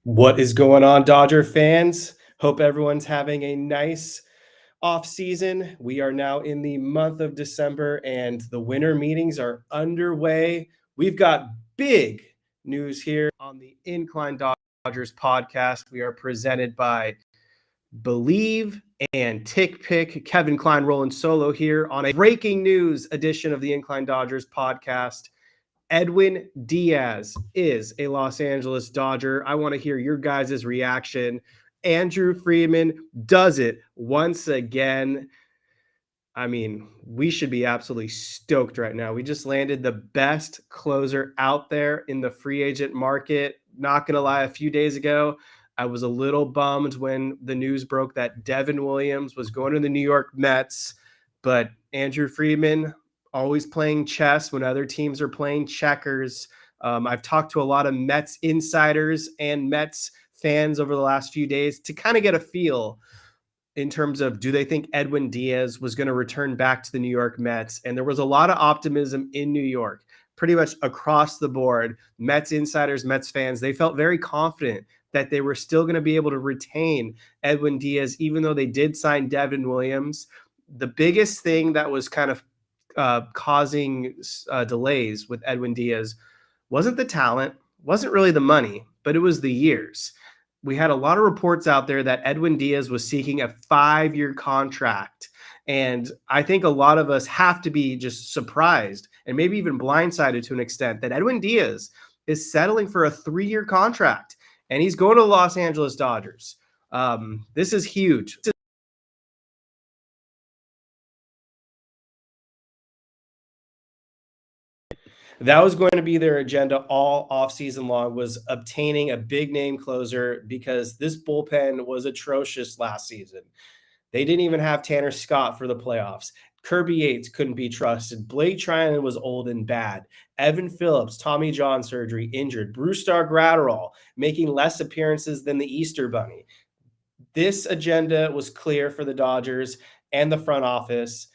What is going on, Dodger fans? Hope everyone's having a nice off season. We are now in the month of December and the winter meetings are underway. We've got big news here on the Incline Dodgers podcast. We are presented by Believe and Tick Pick. Kevin Klein rolling solo here on a breaking news edition of the Incline Dodgers podcast. Edwin Diaz is a Los Angeles Dodger. I want to hear your guys' reaction. Andrew Friedman does it once again. I mean, we should be absolutely stoked right now. We just landed the best closer out there in the free agent market. Not going to lie, a few days ago, I was a little bummed when the news broke that Devin Williams was going to the New York Mets, but Andrew Friedman always playing chess when other teams are playing checkers. I've talked to a lot of Mets insiders and Mets fans over the last few days to kind of get a feel in terms of, do they think Edwin Diaz was going to return back to the New York Mets? And there was a lot of optimism in New York, pretty much across the board. Mets insiders, Mets fans, they felt very confident that they were still going to be able to retain Edwin Diaz, even though they did sign Devin Williams. The biggest thing that was kind of causing delays with Edwin Diaz wasn't the talent, wasn't really the money, but it was the years. We had a lot of reports out there that Edwin Diaz was seeking a 5-year contract. And I think a lot of us have to be just surprised and maybe even blindsided to an extent that Edwin Diaz is settling for a 3-year contract and he's going to the Los Angeles Dodgers. This is huge. That was going to be their agenda all offseason long, was obtaining a big name closer because this bullpen was atrocious last season. They didn't even have Tanner Scott for the playoffs. Kirby Yates couldn't be trusted. Blake Trinan was old and bad. Evan Phillips, Tommy John surgery, injured. Brusdar Graterol making less appearances than the Easter Bunny. This agenda was clear for the Dodgers and the front office.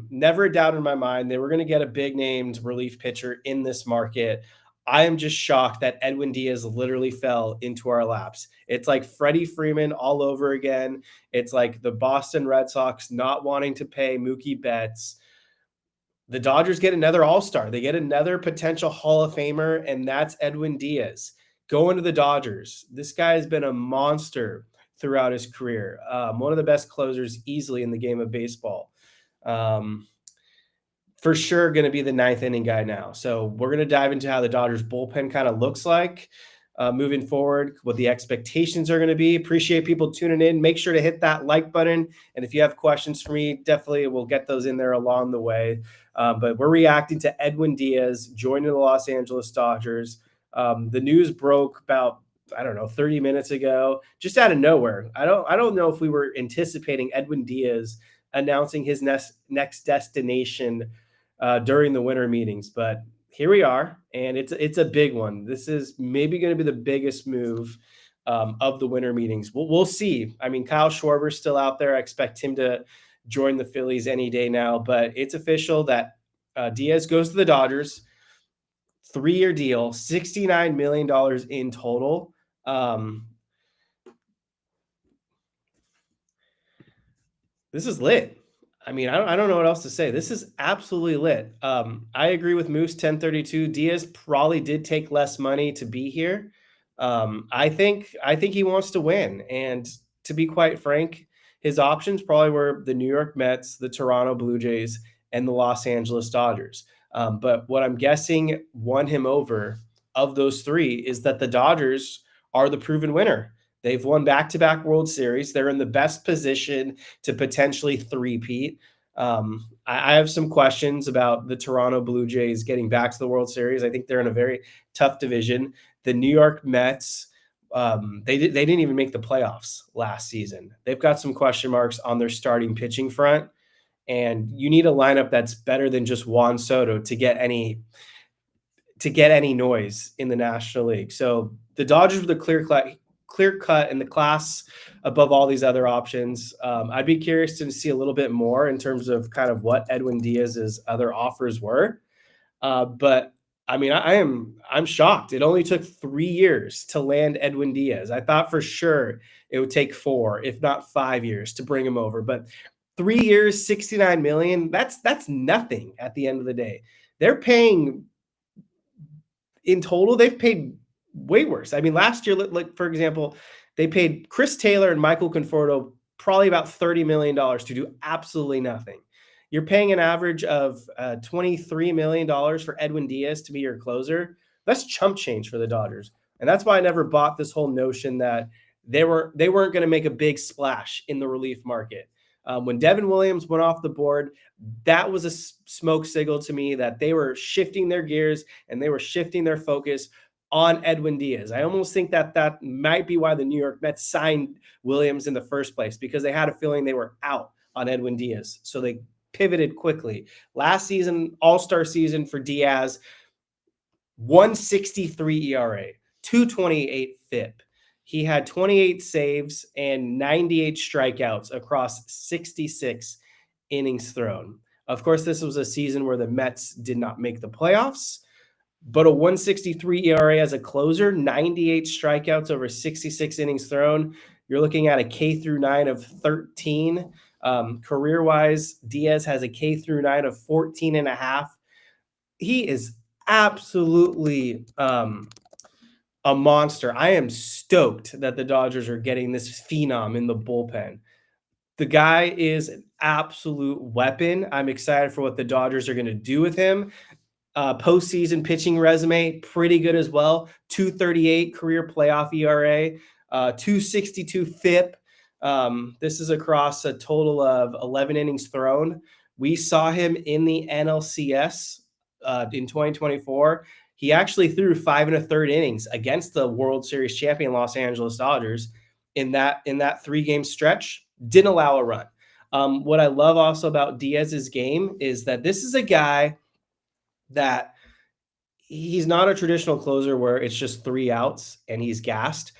Never a doubt in my mind they were going to get a big named relief pitcher in this market. I am just shocked that Edwin Diaz literally fell into our laps. It's like Freddie Freeman all over again. It's like the Boston Red Sox not wanting to pay Mookie Betts. The Dodgers get another all-star. They get another potential Hall of Famer, and that's Edwin Diaz going to the Dodgers. This guy has been a monster throughout his career. One of the best closers easily in the game of baseball. Um, for sure going to be the ninth inning guy now. So we're going to dive into how the Dodgers bullpen kind of looks like moving forward, what the expectations are going to be. Appreciate people tuning in. Make sure to hit that like button. And if you have questions for me, definitely we'll get those in there along the way. But we're reacting to Edwin Diaz joining the Los Angeles Dodgers. The news broke about, I don't know, 30 minutes ago, just out of nowhere. I don't know if we were anticipating Edwin Diaz announcing his next destination during the winter meetings, but here we are, and it's a big one. This is maybe going to be the biggest move of the winter meetings. We'll see. I mean, Kyle Schwarber's still out there. I expect him to join the Phillies any day now, but it's official that Diaz goes to the Dodgers. 3-year deal, $69 million in total. This is lit. I mean, I don't know what else to say. This is absolutely lit. I agree with Moose 1032. Diaz probably did take less money to be here. I think he wants to win. And to be quite frank, his options probably were the New York Mets, the Toronto Blue Jays, and the Los Angeles Dodgers. But what I'm guessing won him over of those three is that the Dodgers are the proven winner. They've won back-to-back World Series. They're in the best position to potentially three-peat. I have some questions about the Toronto Blue Jays getting back to the World Series. I think they're in a very tough division. The New York Mets, they didn't even make the playoffs last season. They've got some question marks on their starting pitching front, and you need a lineup that's better than just Juan Soto to get any noise in the National League. So the Dodgers were the clear cut in the class above all these other options. I'd be curious to see a little bit more in terms of kind of what Edwin Diaz's other offers were. But I mean, I'm shocked. It only took 3 years to land Edwin Diaz. I thought for sure it would take 4, if not 5 years to bring him over, but 3 years, 69 million, that's nothing at the end of the day. They're paying in total, they've paid way worse. I mean, last year, like for example, they paid Chris Taylor and Michael Conforto probably about $30 million to do absolutely nothing. You're paying an average of $23 million for Edwin Diaz to be your closer. That's chump change for the Dodgers, and that's why I never bought this whole notion that they weren't going to make a big splash in the relief market. When Devin Williams went off the board, that was a smoke signal to me that they were shifting their gears and they were shifting their focus on Edwin Diaz. I almost think that that might be why the New York Mets signed Williams in the first place, because they had a feeling they were out on Edwin Diaz. So they pivoted quickly. Last season, all-star season for Diaz, 163 ERA, 228 FIP. He had 28 saves and 98 strikeouts across 66 innings thrown. Of course, this was a season where the Mets did not make the playoffs, but a 163 ERA as a closer, 98 strikeouts over 66 innings thrown. You're looking at a K through 9 of 13. Career wise, Diaz has a K through 9 of 14 and a half. He is absolutely a monster. I am stoked that the Dodgers are getting this phenom in the bullpen. The guy is an absolute weapon. I'm excited for what the Dodgers are going to do with him. Postseason pitching resume, pretty good as well. 238 career playoff ERA, 262 FIP. This is across a total of 11 innings thrown. We saw him in the NLCS in 2024. He actually threw 5 1/3 innings against the World Series champion Los Angeles Dodgers in that 3-game stretch. Didn't allow a run. What I love also about Diaz's game is that this is a guy that he's not a traditional closer where it's just 3 outs and he's gassed.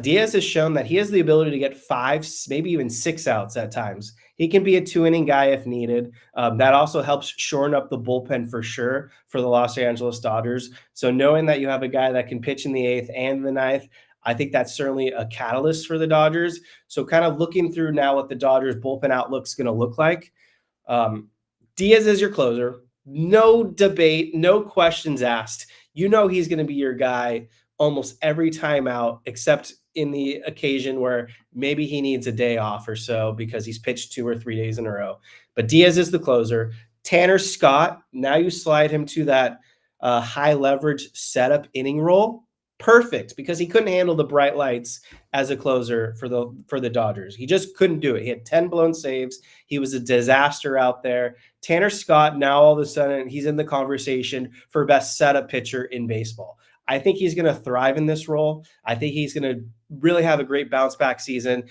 Diaz has shown that he has the ability to get 5, maybe even 6 outs at times. He can be a 2-inning guy if needed. That also helps shorten up the bullpen for sure for the Los Angeles Dodgers. So knowing that you have a guy that can pitch in the 8th and the 9th, I think that's certainly a catalyst for the Dodgers. So kind of looking through now what the Dodgers bullpen outlook's going to look like. Diaz is your closer. No debate, no questions asked. You know he's going to be your guy almost every time out, except in the occasion where maybe he needs a day off or so because he's pitched 2 or 3 days in a row. But Diaz is the closer. Tanner Scott, now you slide him to that high leverage setup inning role. Perfect, because he couldn't handle the bright lights as a closer for the Dodgers. He just couldn't do it. He had 10 blown saves. He was a disaster out there. Tanner Scott, now all of a sudden, he's in the conversation for best setup pitcher in baseball. I think he's going to thrive in this role. I think he's going to really have a great bounce back season.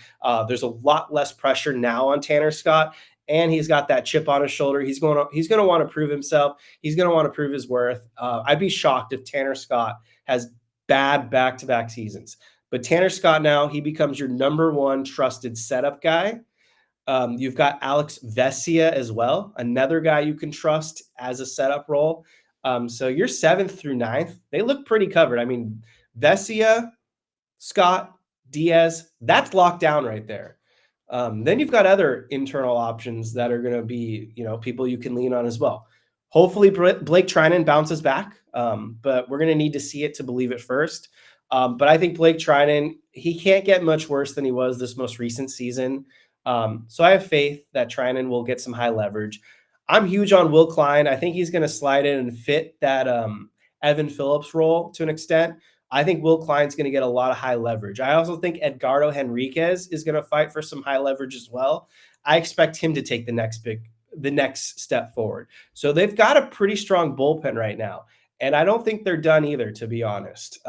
There's a lot less pressure now on Tanner Scott, and he's got that chip on his shoulder. He's going to want to prove himself. He's going to want to prove his worth. I'd be shocked if Tanner Scott has bad back-to-back seasons. But Tanner Scott now, he becomes your number 1 trusted setup guy. You've got Alex Vesia as well, another guy you can trust as a setup role. So your 7th through 9th, they look pretty covered. I mean, Vesia, Scott, Diaz, that's locked down right there. Then you've got other internal options that are going to be, people you can lean on as well. Hopefully Blake Treinen bounces back, but we're going to need to see it to believe it first. But I think Blake Treinen, he can't get much worse than he was this most recent season. So I have faith that Treinen will get some high leverage. I'm huge on Will Klein. I think he's going to slide in and fit that Evan Phillips role to an extent. I think Will Klein's going to get a lot of high leverage. I also think Edgardo Henriquez is going to fight for some high leverage as well. I expect him to take the next step forward. So they've got a pretty strong bullpen right now. And I don't think they're done either, to be honest.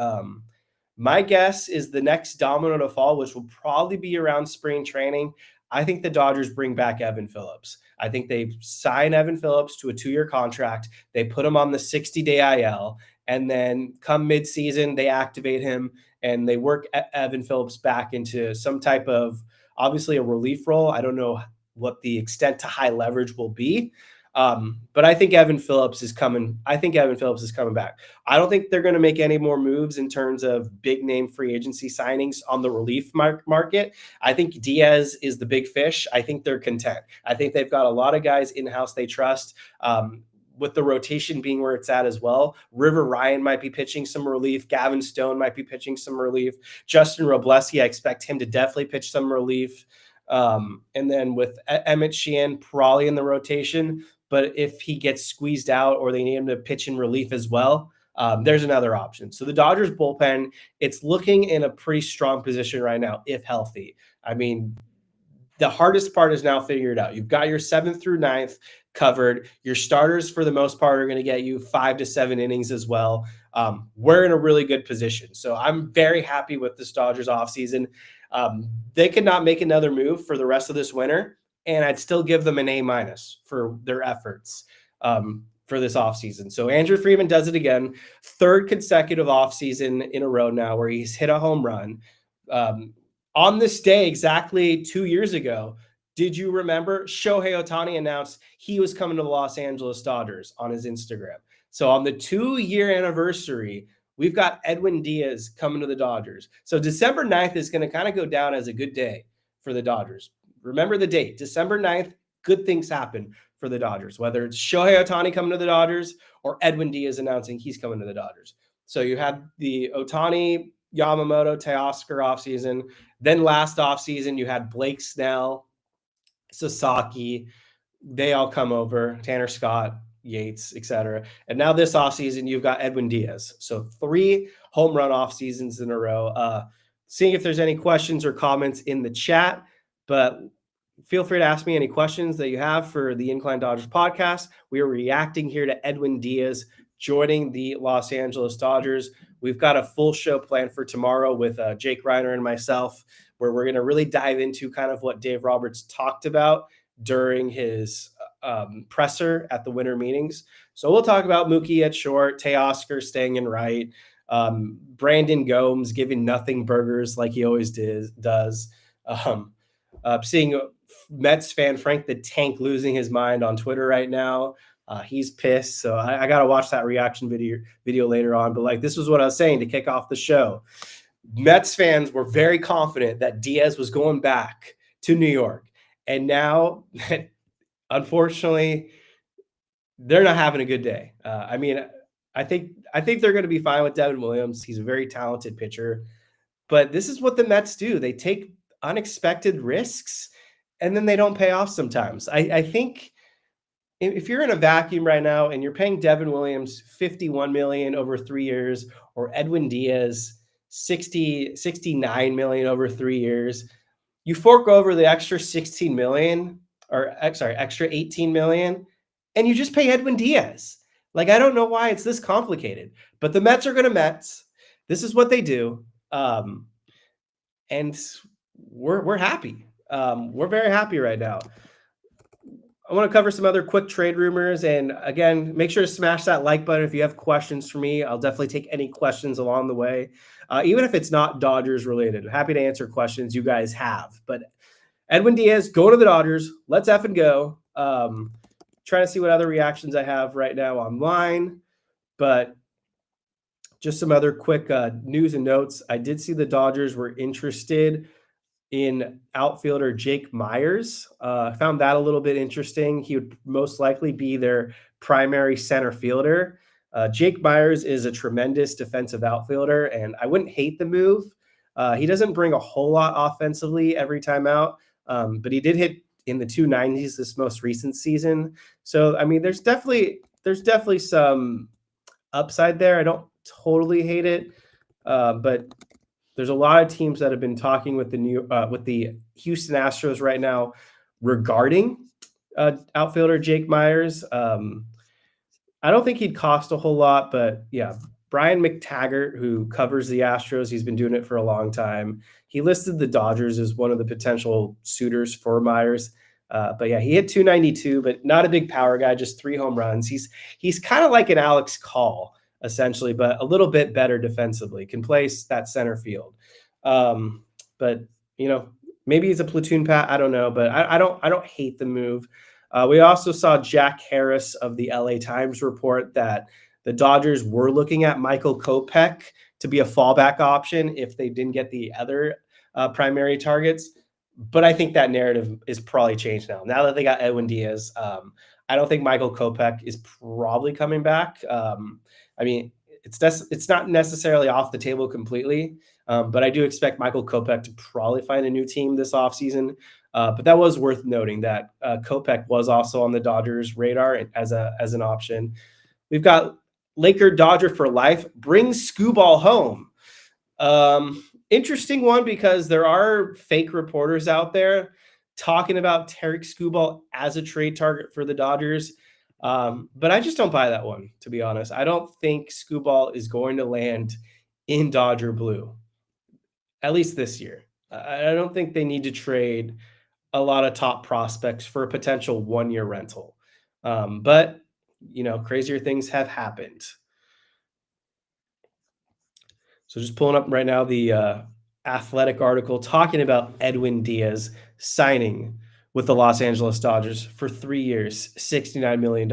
My guess is the next domino to fall, which will probably be around spring training. I think the Dodgers bring back Evan Phillips. I think they sign Evan Phillips to a 2-year contract. They put him on the 60-day IL. And then come midseason, they activate him and they work Evan Phillips back into some type of, obviously, a relief role. I don't know what the extent to high leverage will be. But I think Evan Phillips is coming. I think Evan Phillips is coming back. I don't think they're going to make any more moves in terms of big name free agency signings on the relief market. I think Diaz is the big fish. I think they're content. I think they've got a lot of guys in house they trust. With the rotation being where it's at as well. River Ryan might be pitching some relief. Gavin Stone might be pitching some relief. Justin Robleski, I expect him to definitely pitch some relief. And then with Emmett Sheehan probably in the rotation, but if he gets squeezed out or they need him to pitch in relief as well, there's another option. So the Dodgers bullpen, it's looking in a pretty strong position right now, if healthy. I mean, the hardest part is now figured out. You've got your 7th through 9th covered. Your starters, for the most part, are going to get you 5 to 7 innings as well. We're in a really good position. So I'm very happy with this Dodgers offseason. They could not make another move for the rest of this winter, and I'd still give them an A- for their efforts for this offseason. So Andrew Friedman does it again. 3rd consecutive offseason in a row now where he's hit a home run. On this day, exactly 2 years ago, did you remember Shohei Ohtani announced he was coming to the Los Angeles Dodgers on his Instagram? So on the 2-year anniversary, we've got Edwin Diaz coming to the Dodgers. So December 9th is going to kind of go down as a good day for the Dodgers. Remember the date, December 9th, good things happen for the Dodgers, whether it's Shohei Ohtani coming to the Dodgers or Edwin Diaz announcing he's coming to the Dodgers. So you had the Ohtani, Yamamoto, Teoscar offseason. Then last offseason, you had Blake Snell, Sasaki. They all come over, Tanner Scott, Yates, etc. And now this offseason, you've got Edwin Diaz. So 3 home run off seasons in a row. Seeing if there's any questions or comments in the chat, but feel free to ask me any questions that you have for the Incline Dodgers podcast. We are reacting here to Edwin Diaz joining the Los Angeles Dodgers. We've got a full show planned for tomorrow with Jake Reiner and myself, where we're going to really dive into kind of what Dave Roberts talked about during his presser at the winter meetings. So we'll talk about Mookie at short, Teoscar staying in right, Brandon Gomes giving nothing burgers like he always does. Seeing Mets fan Frank the Tank losing his mind on Twitter right now. He's pissed. So I got to watch that reaction video later on. But like, this was what I was saying to kick off the show. Mets fans were very confident that Diaz was going back to New York. And now, unfortunately, they're not having a good day. I think they're going to be fine with Devin Williams. He's a very talented pitcher. But this is what the Mets do. They take unexpected risks, and then they don't pay off sometimes. I think if you're in a vacuum right now and you're paying Devin Williams $51 million over 3 years, or Edwin Diaz $69 million over 3 years, you fork over the extra $16 million, extra $18 million, and you just pay Edwin Diaz. Like, I don't know why it's this complicated, but the Mets are going to Mets. This is what they do. And we're happy. We're very happy right now. I want to cover some other quick trade rumors. And again, make sure to smash that like button if you have questions for me. I'll definitely take any questions along the way, even if it's not Dodgers related. I'm happy to answer questions you guys have. But Edwin Diaz, go to the Dodgers. Let's effing go. Trying to see what other reactions I have right now online. But just some other quick news and notes. I did see the Dodgers were interested in outfielder Jake Myers. I found that a little bit interesting. He would most likely be their primary center fielder. Jake Myers is a tremendous defensive outfielder, and I wouldn't hate the move. He doesn't bring a whole lot offensively every time out, but he did hit in the 290s this most recent season. So, I mean, there's definitely some upside there. I don't totally hate it, but there's a lot of teams that have been talking with the Houston Astros right now regarding outfielder Jake Myers. I don't think he'd cost a whole lot, but yeah, Brian McTaggart, who covers the Astros, he's been doing it for a long time. He listed the Dodgers as one of the potential suitors for Myers. But yeah, he hit 292, but not a big power guy, just 3 home runs. He's kind of like an Alex Call, essentially, but a little bit better defensively, can play that center field. But maybe he's a platoon pat. I don't know, but I don't hate the move. We also saw Jack Harris of the LA Times report that the Dodgers were looking at Michael Kopech to be a fallback option if they didn't get the other primary targets. But I think that narrative is probably changed now. Now that they got Edwin Diaz, I don't think Michael Kopech is probably coming back. I mean, it's not necessarily off the table completely, but I do expect Michael Kopech to probably find a new team this offseason. But that was worth noting that Kopech was also on the Dodgers' radar as an option. We've got Laker Dodger for life. Bring Scooball home. Interesting one because there are fake reporters out there talking about Tarek Scooball as a trade target for the Dodgers. But I just don't buy that one, to be honest. I don't think Scooball is going to land in Dodger blue, at least this year. I don't think they need to trade a lot of top prospects for a potential 1-year rental. But, crazier things have happened. So just pulling up right now the Athletic article talking about Edwin Diaz signing with the Los Angeles Dodgers for 3 years, $69 million.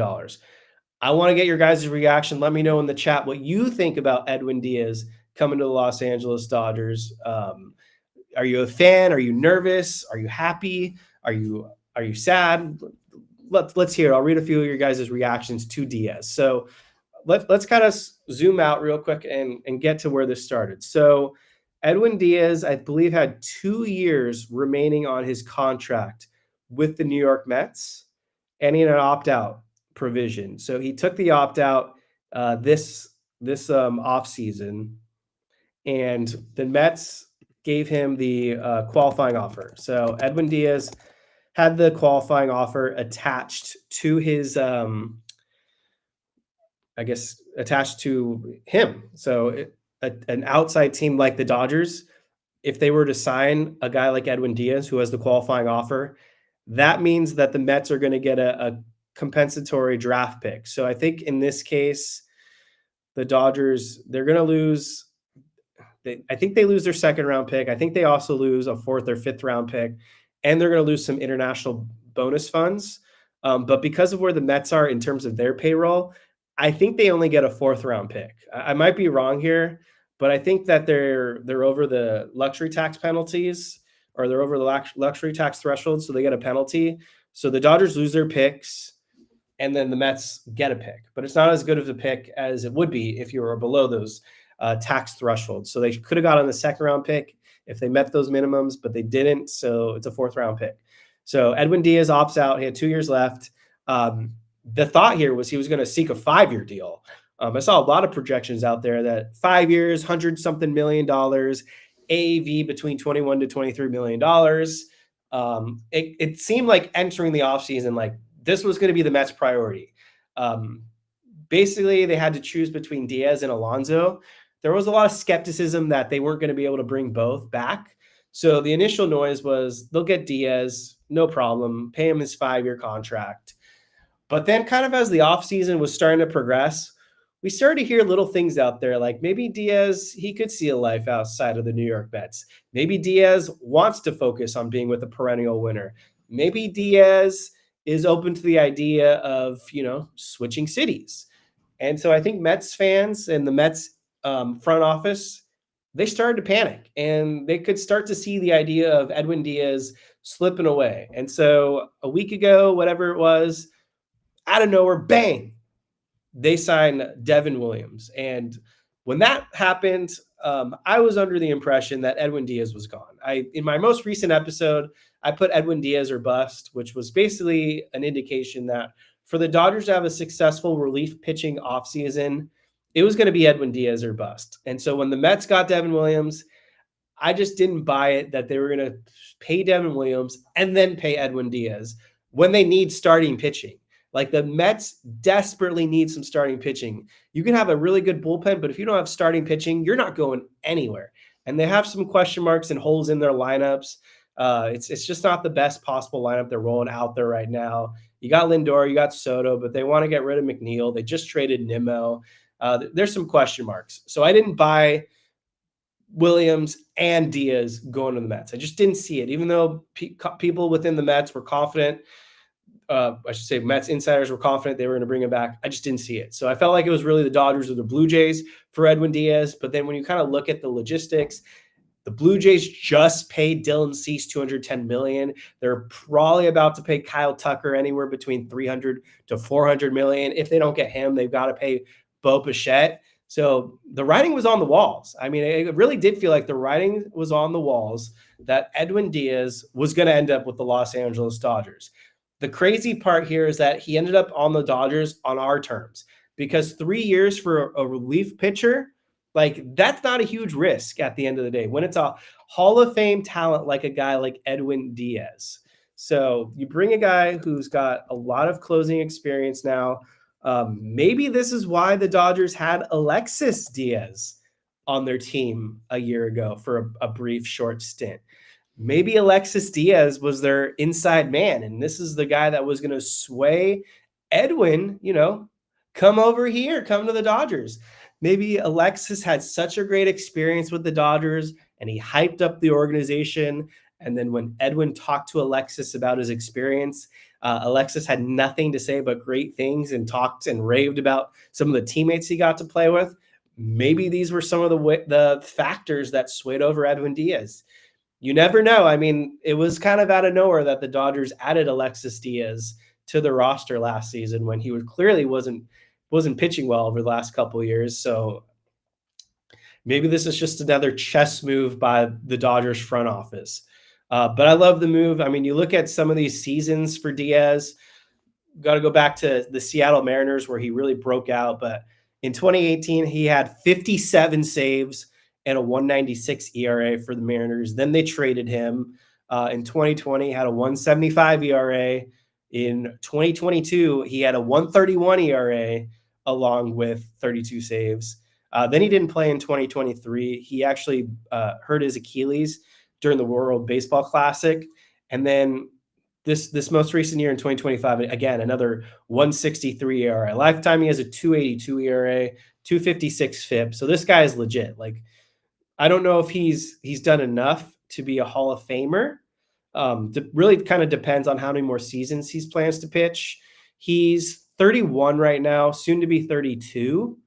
I want to get your guys' reaction. Let me know in the chat what you think about Edwin Diaz coming to the Los Angeles Dodgers. Are you a fan? Are you nervous? Are you happy? Are you sad? Let's hear it. I'll read a few of your guys' reactions to Diaz. So let's kind of zoom out real quick and get to where this started. So Edwin Diaz, I believe, had 2 years remaining on his contract with the New York Mets, and he had an opt-out provision. So he took the opt-out this offseason, and the Mets gave him the qualifying offer. So Edwin Diaz had the qualifying offer attached to his attached to him. So an outside team like the Dodgers, if they were to sign a guy like Edwin Diaz, who has the qualifying offer, that means that the Mets are going to get a compensatory draft pick. So I think in this case, the Dodgers, they're going to lose. I think they lose their second round pick. I think they also lose a fourth or fifth round pick, and they're going to lose some international bonus funds. But because of where the Mets are in terms of their payroll, I think they only get a fourth round pick. I might be wrong here, but I think that they're over the luxury tax penalties, or they're over the luxury tax threshold, so they get a penalty. So the Dodgers lose their picks, and then the Mets get a pick. But it's not as good of a pick as it would be if you were below those tax thresholds. So they could have gotten the second round pick if they met those minimums, but they didn't. So it's a fourth round pick. So Edwin Diaz opts out. He had 2 years left. The thought here was he was going to seek a 5-year deal. I saw a lot of projections out there that 5 years, $100-something million, AAV between $21 to $23 million. It seemed like entering the offseason, like this was going to be the Mets' priority. Basically, they had to choose between Diaz and Alonso. There was a lot of skepticism that they weren't going to be able to bring both back. So the initial noise was they'll get Diaz, no problem, pay him his 5-year contract. But then kind of as the offseason was starting to progress, we started to hear little things out there like maybe Diaz, he could see a life outside of the New York Mets. Maybe Diaz wants to focus on being with a perennial winner. Maybe Diaz is open to the idea of, switching cities. And so I think Mets fans and the Mets front office, they started to panic, and they could start to see the idea of Edwin Diaz slipping away. And so a week ago, whatever it was, out of nowhere, bang, they signed Devin Williams. And when that happened, I was under the impression that Edwin Diaz was gone. In my most recent episode, I put Edwin Diaz or bust, which was basically an indication that for the Dodgers to have a successful relief pitching offseason, it was going to be Edwin Diaz or bust. And so when the Mets got Devin Williams, I just didn't buy it that they were going to pay Devin Williams and then pay Edwin Diaz when they need starting pitching. Like the Mets desperately need some starting pitching. You can have a really good bullpen, but if you don't have starting pitching, you're not going anywhere. And they have some question marks and holes in their lineups. It's just not the best possible lineup they're rolling out there right now. You got Lindor, you got Soto, but they want to get rid of McNeil. They just traded Nimmo. There's some question marks. So I didn't buy Williams and Diaz going to the Mets. I just didn't see it, even though people within the Mets were confident I should say Mets insiders were confident they were going to bring him back. I just didn't see it. So I felt like it was really the Dodgers or the Blue Jays for Edwin Diaz. But then when you kind of look at the logistics, the Blue Jays just paid Dylan Cease $210 million. They're probably about to pay Kyle Tucker anywhere between $300 to $400 million. If they don't get him, they've got to pay Bo Bichette. So the writing was on the walls. I mean, it really did feel like the writing was on the walls that Edwin Diaz was going to end up with the Los Angeles Dodgers. The crazy part here is that he ended up on the Dodgers on our terms, because 3 years for a relief pitcher, like, that's not a huge risk at the end of the day when it's a Hall of Fame talent like a guy like Edwin Diaz. So you bring a guy who's got a lot of closing experience now. Maybe this is why the Dodgers had Alexis Diaz on their team a year ago for a brief, short stint. Maybe Alexis Diaz was their inside man, and this is the guy that was going to sway Edwin, come over here, come to the Dodgers. Maybe Alexis had such a great experience with the Dodgers and he hyped up the organization. And then when Edwin talked to Alexis about his experience, Alexis had nothing to say but great things and talked and raved about some of the teammates he got to play with. Maybe these were some of the factors that swayed over Edwin Diaz. You never know. I mean, it was kind of out of nowhere that the Dodgers added Alexis Diaz to the roster last season when he clearly wasn't pitching well over the last couple of years. So maybe this is just another chess move by the Dodgers front office. But I love the move. I mean, you look at some of these seasons for Diaz, got to go back to the Seattle Mariners where he really broke out. But in 2018, he had 57 saves and a 1.96 ERA for the Mariners. Then they traded him. In 2020, he had a 1.75 ERA. In 2022, he had a 1.31 ERA along with 32 saves. Then he didn't play in 2023. He actually hurt his Achilles during the World Baseball Classic. And then this most recent year in 2025, again, another 1.63 ERA. Lifetime, he has a 2.82 ERA, 2.56 FIP. So this guy is legit. Like, I don't know if he's done enough to be a Hall of Famer. Really kind of depends on how many more seasons he plans to pitch. He's 31 right now, soon to be 32.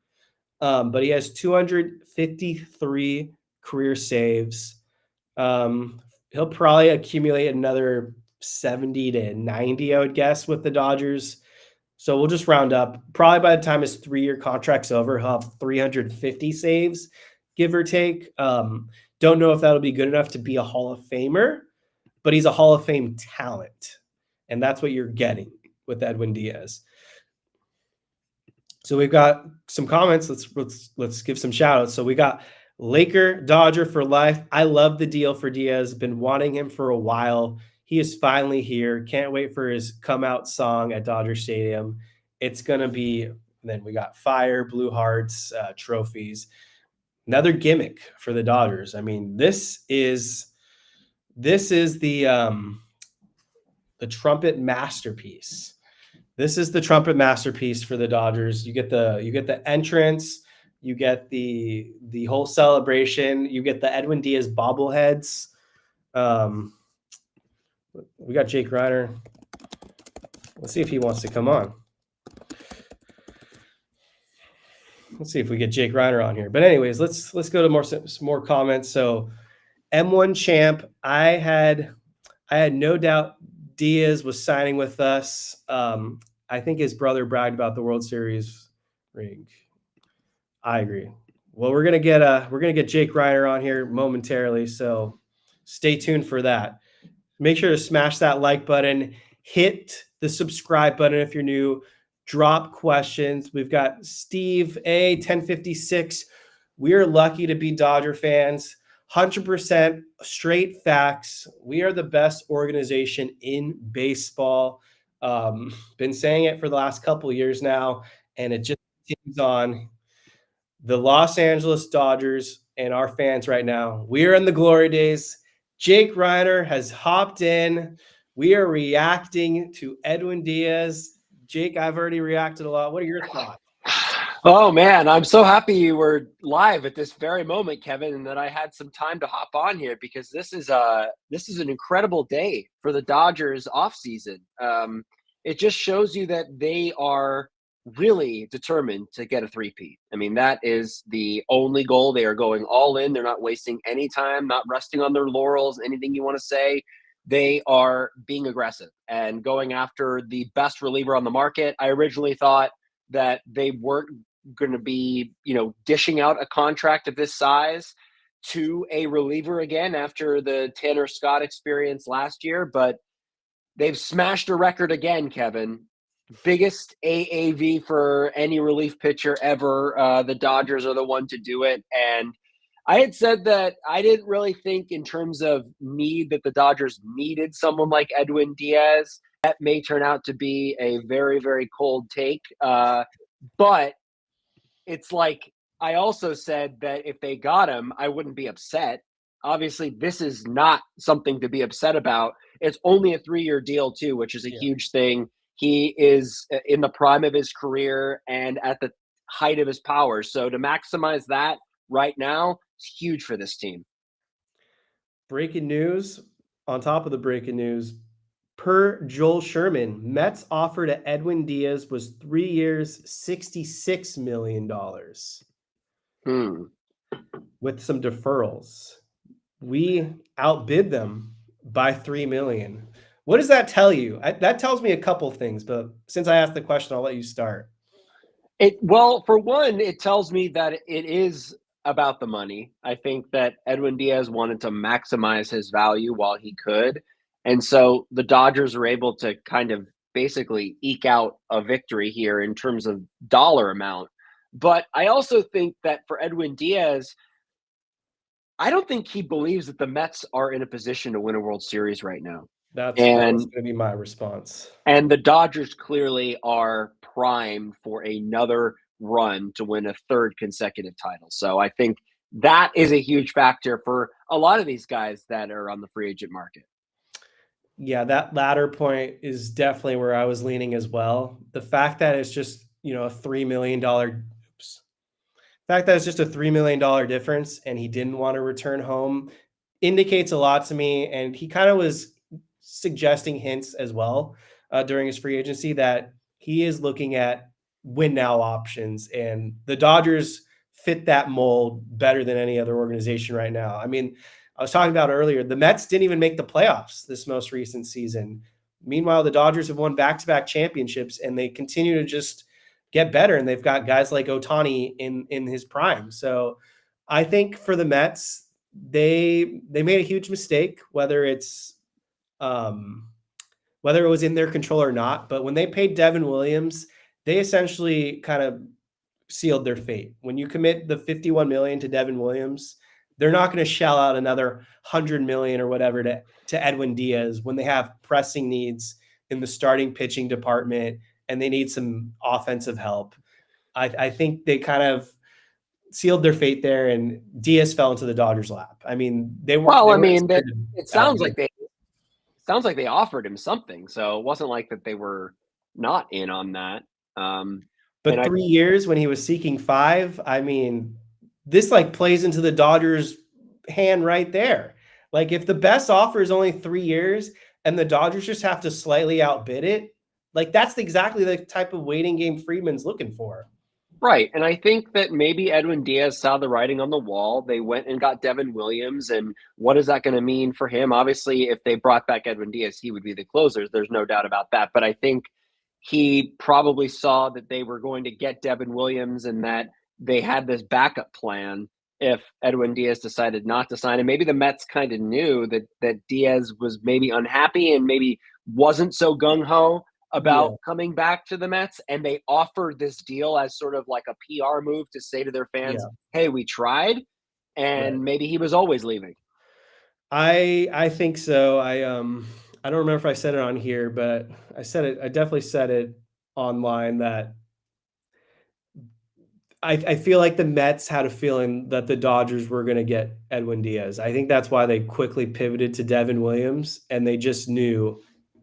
But he has 253 career saves. He'll probably accumulate another 70 to 90, I would guess, with the Dodgers. So we'll just round up. Probably by the time his 3-year contract's over, he'll have 350 saves, give or take. Don't know if that'll be good enough to be a Hall of Famer, but he's a Hall of Fame talent. And that's what you're getting with Edwin Diaz. So we've got some comments. Let's give some shout outs. So we got Laker Dodger for life. I love the deal for Diaz. Been wanting him for a while. He is finally here. Can't wait for his come out song at Dodger Stadium. It's going to be, then we got fire, blue hearts, trophies. Another gimmick for the Dodgers. I mean, this is the trumpet masterpiece. This is the trumpet masterpiece for the Dodgers. You get the entrance, you get the whole celebration, you get the Edwin Diaz bobbleheads. We got Jake Reiner. Let's see if he wants to come on. Let's see if we get Jake Reiner on here. But anyways, let's go to some more comments. So M1 Champ, I had no doubt Diaz was signing with us. I think his brother bragged about the World Series ring. I agree. Well, we're gonna get Jake Reiner on here momentarily, so stay tuned for that. Make sure to smash that like button, hit the subscribe button if you're new. Drop questions. We've got Steve A 1056. We are lucky to be Dodger fans. 100% straight facts. We are the best organization in baseball. Been saying it for the last couple of years now, and it just continues on. The Los Angeles Dodgers and our fans right now, we are in the glory days. Jake Reiner has hopped in. We are reacting to Edwin Diaz. Jake, I've already reacted a lot. What are your thoughts? Oh, man, I'm so happy you were live at this very moment, Kevin, and that I had some time to hop on here because this is an incredible day for the Dodgers offseason. it just shows you that they are really determined to get a three-peat. I mean, that is the only goal. They are going all in. They're not wasting any time, not resting on their laurels, anything you want to say. They are being aggressive and going after the best reliever on the market. I originally thought that they weren't going to be, dishing out a contract of this size to a reliever again after the Tanner Scott experience last year, but they've smashed a record again, Kevin. Biggest AAV for any relief pitcher ever. The Dodgers are the one to do it. And I had said that I didn't really think in terms of need that the Dodgers needed someone like Edwin Diaz. That may turn out to be a very, very cold take. But it's like I also said that if they got him, I wouldn't be upset. Obviously, this is not something to be upset about. It's only a 3-year deal, too, which is a huge thing. He is in the prime of his career and at the height of his powers. So to maximize that right now is huge for this team. Breaking news on top of the breaking news. Per Joel Sherman, Mets offer to Edwin Diaz was 3 years, $66 million with some deferrals. We outbid them by $3 million. What does that tell you? That tells me a couple things, but since I asked the question, I'll let you start. Well, for one, it tells me that it is about the money. I think that Edwin Diaz wanted to maximize his value while he could. And so the Dodgers were able to kind of basically eke out a victory here in terms of dollar amount. But I also think that for Edwin Diaz, I don't think he believes that the Mets are in a position to win a World Series right now. That was going to be my response. And the Dodgers clearly are primed for another run to win a third consecutive title. So I think that is a huge factor for a lot of these guys that are on the free agent market. Yeah, that latter point is definitely where I was leaning as well. The fact that it's just, a $3 million fact that it's just a $3 million difference and he didn't want to return home indicates a lot to me. And he kind of was suggesting hints as well during his free agency that he is looking at win now options, and the Dodgers fit that mold better than any other organization right now. I mean, I was talking about earlier, the Mets didn't even make the playoffs this most recent season. Meanwhile, the Dodgers have won back-to-back championships, and they continue to just get better, and they've got guys like Ohtani in his prime. So I think for the Mets, they made a huge mistake, whether it was in their control or not. But when they paid Devin Williams, they essentially kind of sealed their fate. When you commit the $51 million to Devin Williams, they're not going to shell out another $100 million or whatever to Edwin Diaz when they have pressing needs in the starting pitching department and they need some offensive help. I think they kind of sealed their fate there, and Diaz fell into the Dodgers' lap. I mean, it sounds like they offered him something, so it wasn't like that they were not in on that. But 3 years when he was seeking 5, I mean, this plays into the Dodgers' hand right there. Like, if the best offer is only 3 years and the Dodgers just have to slightly outbid it, that's exactly the type of waiting game Friedman's looking for. Right. And I think that maybe Edwin Diaz saw the writing on the wall. They went and got Devin Williams. And what is that going to mean for him? Obviously, if they brought back Edwin Diaz, he would be the closer. There's no doubt about that. But I think he probably saw that they were going to get Devin Williams and that they had this backup plan if Edwin Diaz decided not to sign. And maybe the Mets kind of knew that Diaz was maybe unhappy and maybe wasn't so gung-ho about coming back to the Mets, and they offered this deal as sort of like a PR move to say to their fans, hey, we tried, and maybe he was always leaving. I think so. I don't remember if I said it on here, but I definitely said it online that I feel like the Mets had a feeling that the Dodgers were going to get Edwin Diaz. I think that's why they quickly pivoted to Devin Williams, and they just knew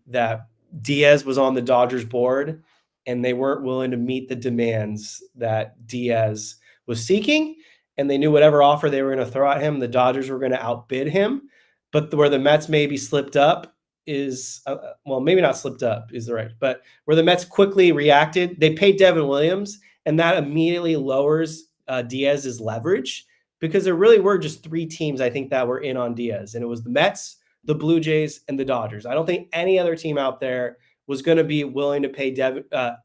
that Diaz was on the Dodgers board, and they weren't willing to meet the demands that Diaz was seeking. And they knew whatever offer they were going to throw at him, the Dodgers were going to outbid him. But where the Mets maybe slipped up is well, maybe not slipped up is the right, but where the Mets quickly reacted. They paid Devin Williams, and that immediately lowers Diaz's leverage because there really were just three teams I think that were in on Diaz, and it was the Mets, the Blue Jays, and the Dodgers. I don't think any other team out there was going to be willing to pay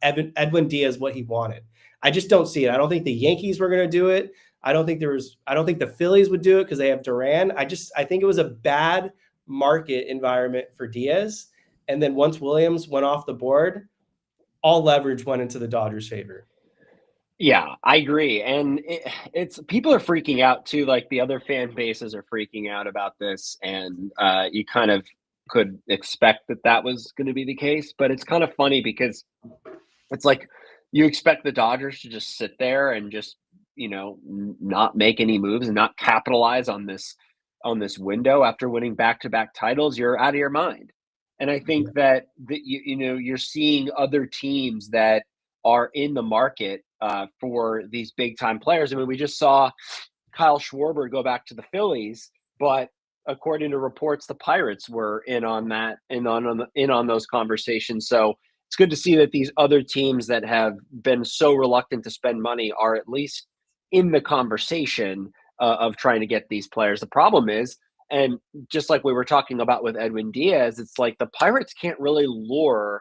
Edwin Diaz what he wanted. I just don't see it. I don't think the Yankees were going to do it. I don't think the Phillies would do it because they have Duran. I think it was a bad market environment for Diaz. And then once Williams went off the board, all leverage went into the Dodgers' favor. Yeah, I agree. And it's people are freaking out too. Like the other fan bases are freaking out about this. And you kind of could expect that was going to be the case. But it's kind of funny because it's like you expect the Dodgers to just sit there and just, not make any moves and not capitalize on this window after winning back-to-back titles. You're out of your mind. And I think that you're seeing other teams that are in the market for these big time players. I mean, we just saw Kyle Schwarber go back to the Phillies, but according to reports, the Pirates were in on that, in on those conversations. So it's good to see that these other teams that have been so reluctant to spend money are at least in the conversation of trying to get these players. The problem is, and just like we were talking about with Edwin Diaz, it's like the Pirates can't really lure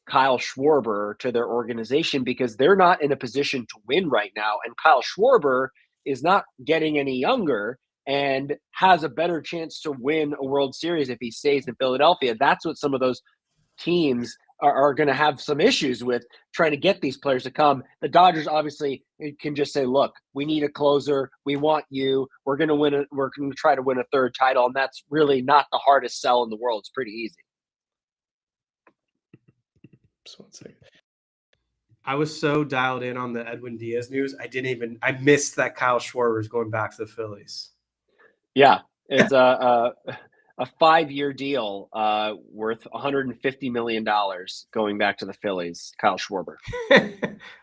Kyle Schwarber to their organization because they're not in a position to win right now. And Kyle Schwarber is not getting any younger and has a better chance to win a World Series if he stays in Philadelphia. That's what some of those teams are going to have some issues with trying to get these players to come. The Dodgers obviously can just say, look, we need a closer. We want you. We're going to try to win a third title. And that's really not the hardest sell in the world. It's pretty easy. Just 1 second. I was so dialed in on the Edwin Diaz news. I missed that Kyle Schwarber is going back to the Phillies. Yeah. It's a 5-year deal worth $150 million going back to the Phillies, Kyle Schwarber.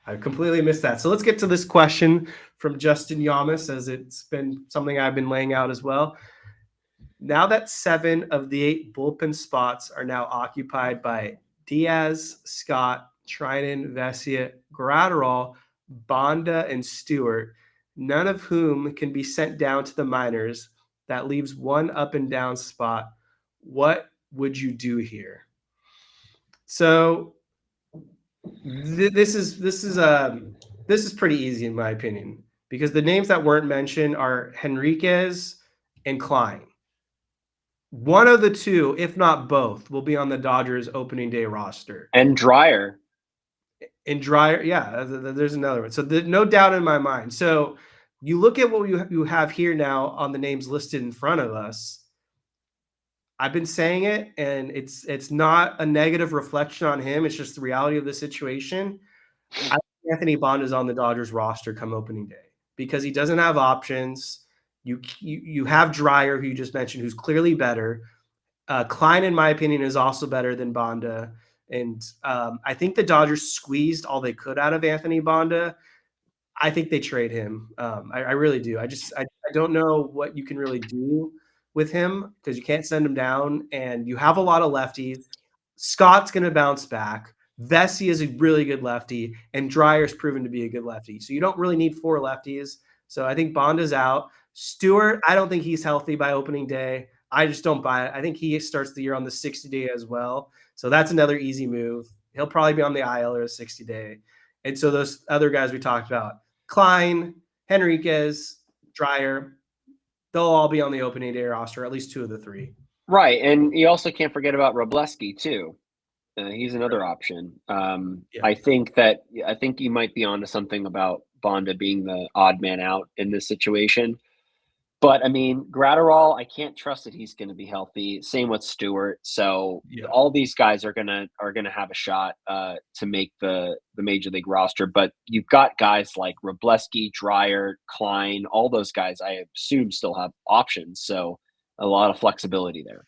I completely missed that. So let's get to this question from Justin Yamas, as it's been something I've been laying out as well. Now that 7 of the 8 bullpen spots are now occupied by Diaz, Scott, Treinen, Vesia, Gratterall, Banda, and Stewart, none of whom can be sent down to the minors. That leaves one up and down spot. What would you do here? So this is pretty easy in my opinion, because the names that weren't mentioned are Henriquez and Klein. One of the two, if not both, will be on the Dodgers opening day roster. And Dreyer. And Dreyer, yeah, there's another one. So no doubt in my mind. So you look at what you have here now on the names listed in front of us. I've been saying it, and it's not a negative reflection on him. It's just the reality of the situation. I think Anthony Bond is on the Dodgers roster come opening day because he doesn't have options. You have Dreyer, who you just mentioned, who's clearly better. Klein, in my opinion, is also better than Banda. And I think the Dodgers squeezed all they could out of Anthony Banda. I think they trade him. I really do. I don't know what you can really do with him because you can't send him down, and you have a lot of lefties. Scott's going to bounce back. Vesia is a really good lefty, and Dreyer's proven to be a good lefty. So you don't really need 4 lefties. So I think Bonda's out. Stewart, I don't think he's healthy by opening day. I just don't buy it. I think he starts the year on the 60-day as well. So that's another easy move. He'll probably be on the IL or a 60-day. And so those other guys we talked about, Klein, Henriquez, Dreyer, they'll all be on the opening day roster, at least 2 of the 3. Right. And you also can't forget about Robleski, too. He's another option. Yeah. I think you might be onto something about Banda being the odd man out in this situation. But I mean, Gratterall, I can't trust that he's going to be healthy. Same with Stewart. So all these guys are gonna have a shot to make the major league roster. But you've got guys like Robleski, Dreyer, Klein, all those guys. I assume still have options. So a lot of flexibility there.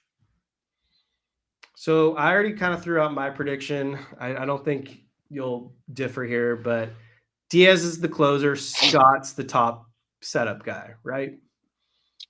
So I already kind of threw out my prediction. I don't think you'll differ here, but Diaz is the closer. Scott's the top setup guy, right?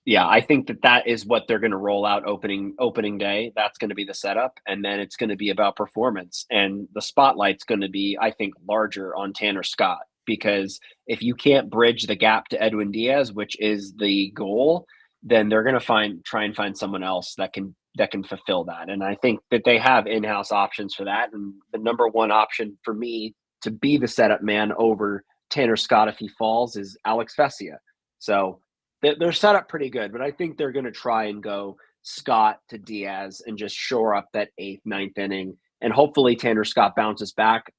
Yeah, I think that is what they're going to roll out opening day. That's going to be the setup, and then it's going to be about performance. And the spotlight's going to be, I think, larger on Tanner Scott, because if you can't bridge the gap to Edwin Diaz, which is the goal, then they're going to try and find someone else that can fulfill that. And I think that they have in-house options for that. And the number one option for me to be the setup man over Tanner Scott if he falls is Alex Vesia. So they're set up pretty good, but I think they're going to try and go Scott to Diaz and just shore up that eighth, ninth inning. And hopefully Tanner Scott bounces back.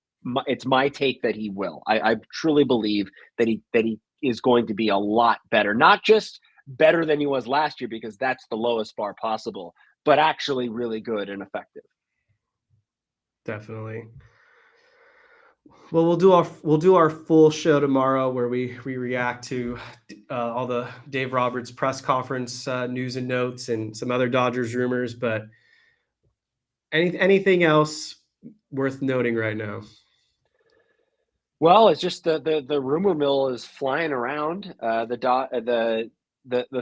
It's my take that he will. I truly believe that he is going to be a lot better, not just better than he was last year, because that's the lowest bar possible, but actually really good and effective. Definitely. Well, we'll do our full show tomorrow where we react to all the Dave Roberts press conference news and notes and some other Dodgers rumors. But anything else worth noting right now? Well, it's just the rumor mill is flying around. The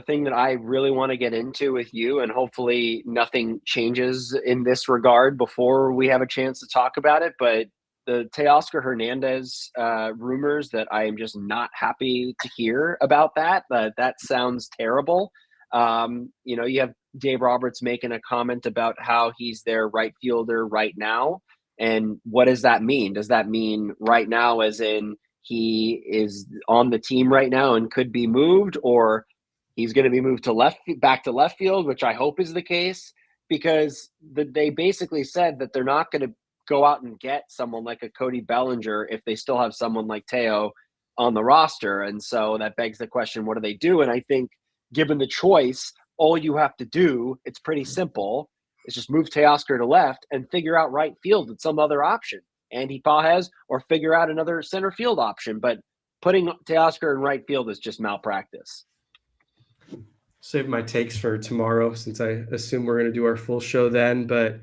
thing that I really want to get into with you, and hopefully nothing changes in this regard before we have a chance to talk about it, but the Teoscar Hernandez rumors that I am just not happy to hear about that. That sounds terrible. You have Dave Roberts making a comment about how he's their right fielder right now. And what does that mean? Does that mean right now as in he is on the team right now and could be moved, or he's going to be moved to back to left field, which I hope is the case, because they basically said that they're not going to go out and get someone like a Cody Bellinger if they still have someone like Teo on the roster. And so that begs the question, what do they do? And I think given the choice, all you have to do, it's pretty simple, is just move Teoscar to left and figure out right field with some other option, Andy Pages, or figure out another center field option. But putting Teoscar in right field is just malpractice. Save my takes for tomorrow since I assume we're going to do our full show then. But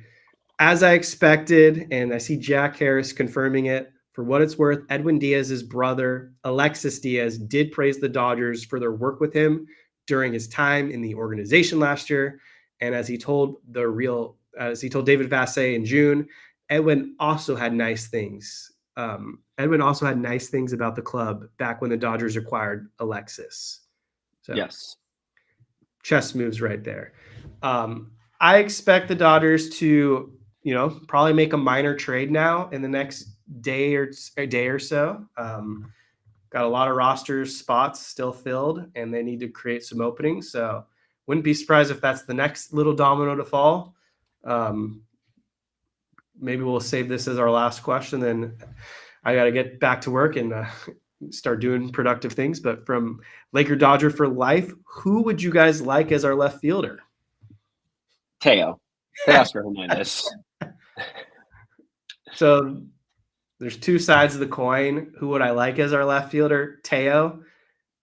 as I expected, and I see Jack Harris confirming it, for what it's worth, Edwin Diaz's brother, Alexis Diaz, did praise the Dodgers for their work with him during his time in the organization last year. And as he told David Vassegh in June, Edwin also had nice things. Edwin also had nice things about the club back when the Dodgers acquired Alexis. So, yes, chess moves right there. I expect the Dodgers to, probably make a minor trade now in the next day or so. Got a lot of roster spots still filled, and they need to create some openings. So wouldn't be surprised if that's the next little domino to fall. Maybe we'll save this as our last question. Then I got to get back to work and start doing productive things. But from Laker Dodger for life, who would you guys like as our left fielder? Teoscar Hernandez. So there's two sides of the coin. Who would I like as our left fielder? Teo.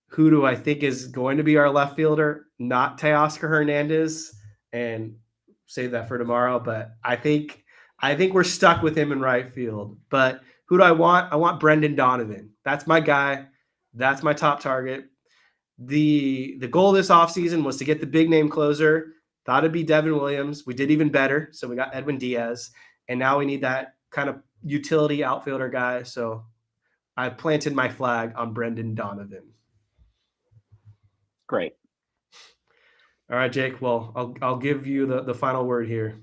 Who do I think is going to be our left fielder? Not Teoscar Hernandez, and save that for tomorrow. But I think we're stuck with him in right field. But who do I want? I want Brendan Donovan. That's my guy. That's my top target. The goal this offseason was to get the big name closer. Thought it'd be Devin Williams. We did even better. So we got Edwin Diaz. And now we need that kind of utility outfielder guy. So I planted my flag on Brendan Donovan. Great. All right, Jake. Well, I'll give you the final word here.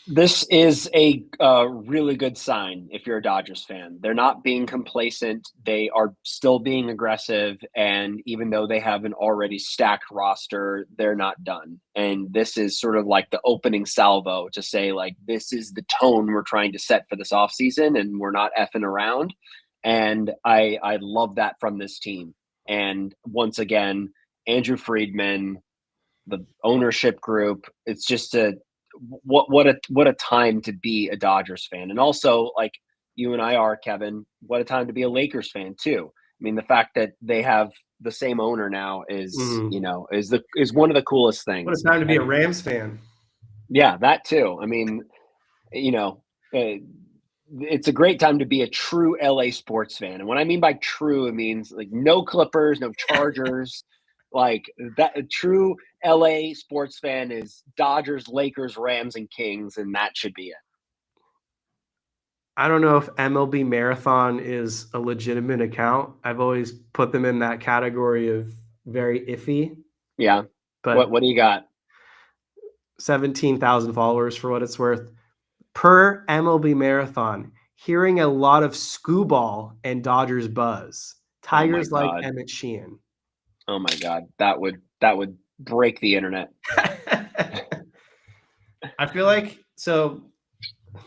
This is a really good sign if you're a Dodgers fan. They're not being complacent. They are still being aggressive. And even though they have an already stacked roster, they're not done. And this is sort of like the opening salvo to say, like, this is the tone we're trying to set for this offseason, and we're not effing around. And I love that from this team. And once again, Andrew Friedman, the ownership group, it's just what a time to be a Dodgers fan. And also, like you and I are, Kevin, what a time to be a Lakers fan too. I mean, the fact that they have the same owner now is is one of the coolest things. What a time to be a Rams fan. Yeah, that too. I mean, it's a great time to be a true LA sports fan. And what I mean by true, it means like no Clippers, no Chargers, Like that, a true LA sports fan is Dodgers, Lakers, Rams, and Kings, and that should be it. I don't know if MLB Marathon is a legitimate account. I've always put them in that category of very iffy, Yeah. but What do you got? 17,000 followers for what it's worth. Per MLB Marathon, hearing a lot of skoo-ball and Dodgers buzz. Oh my Tigers like god. Emmett Sheehan. Oh my god. That would break the internet. I feel like so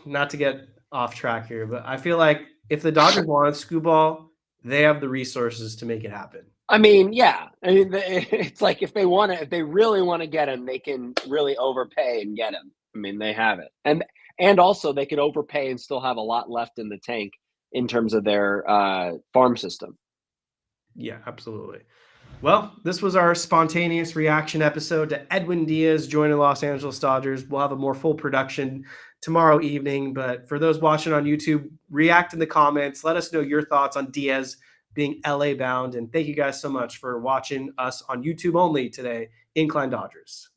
not to get off track here, but I feel like if the Dodgers wanted skoo-ball, they have the resources to make it happen. I mean, yeah. I mean, it's like if they really want to get him, they can really overpay and get him. I mean, they have it, and also they could overpay and still have a lot left in the tank in terms of their farm system. Yeah, absolutely. Well, this was our spontaneous reaction episode to Edwin Diaz joining Los Angeles Dodgers. We'll have a more full production tomorrow evening. But for those watching on YouTube, react in the comments. Let us know your thoughts on Diaz being LA bound. And thank you guys so much for watching us on YouTube only today in Klein Dodgers.